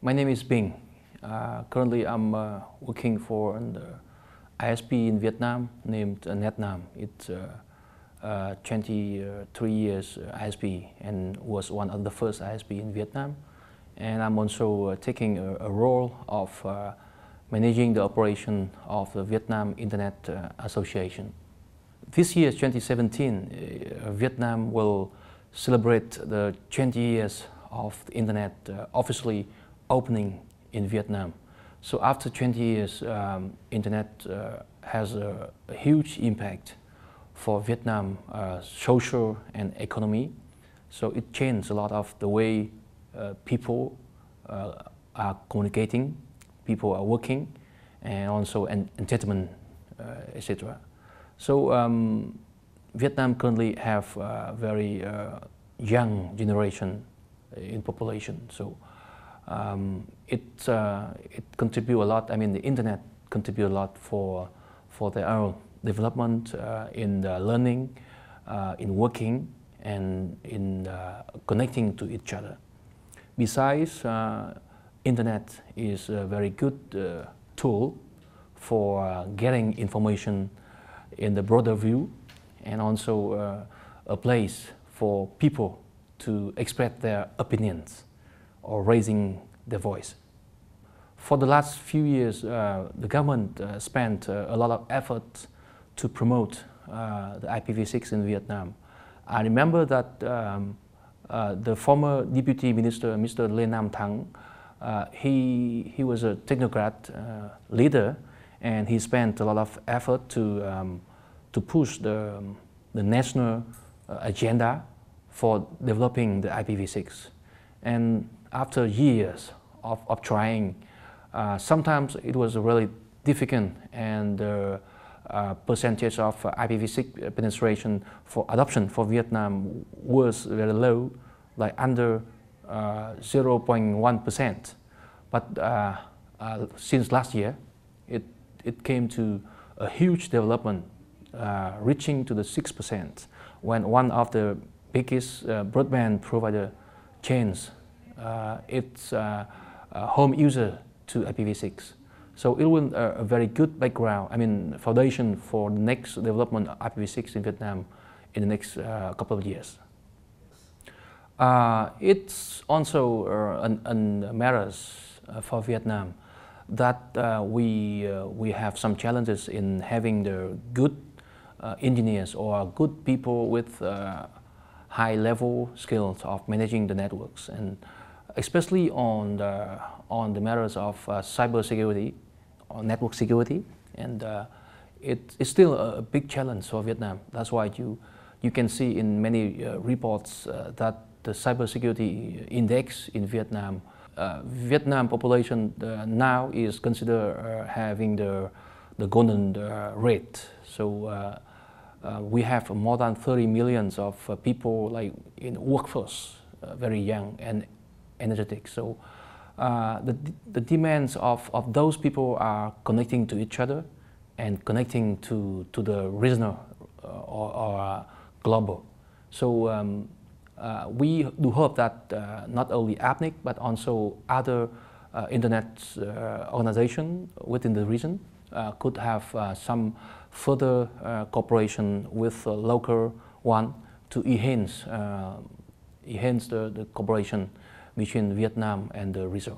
My name is Bing. Currently, I'm working for an ISP in Vietnam named NetNam. It's 23 years ISP and was one of the first ISP in Vietnam. And I'm also taking a role of managing the operation of the Vietnam Internet Association. This year, 2017, Vietnam will celebrate the 20 years of the Internet officially opening in Vietnam. So after 20 years, Internet has a huge impact for Vietnam social and economy. So it changed a lot of the way people are communicating, people are working, and also entertainment, etc. So Vietnam currently have a very young generation in population. So it contributes a lot. I mean, the internet contributes a lot for their own development in learning, in working, and in connecting to each other. Besides, internet is a very good tool for getting information in the broader view, and also a place for people to express their opinions or raising their voice. For the last few years, the government spent a lot of effort to promote the IPv6 in Vietnam. I remember that the former Deputy Minister, Mr. Lê Nam Thang, he was a technocrat leader, and he spent a lot of effort to push the national agenda for developing the IPv6. And after years of trying, sometimes it was really difficult, and the percentage of IPv6 penetration for adoption for Vietnam was very low, like under 0.1%. But since last year, it came to a huge development, reaching to the 6%, when one of the biggest broadband provider chains its home user to IPv6. So it will a very good background, I mean, foundation for the next development of IPv6 in Vietnam in the next couple of years. It's also a matters for Vietnam that we have some challenges in having the good engineers or good people with high-level skills of managing the networks, and especially on the matters of cyber security or network security, and it's still a big challenge for Vietnam. That's why you can see in many reports that the cyber security index in Vietnam, Vietnam population now is considered having the golden rate. So we have more than 30 million of people like in workforce, very young and energetic. So the demands of those people are connecting to each other and connecting to the regional or global. So we do hope that not only APNIC but also other internet organizations within the region could have some further cooperation with the local one to enhance the cooperation between Vietnam and the region.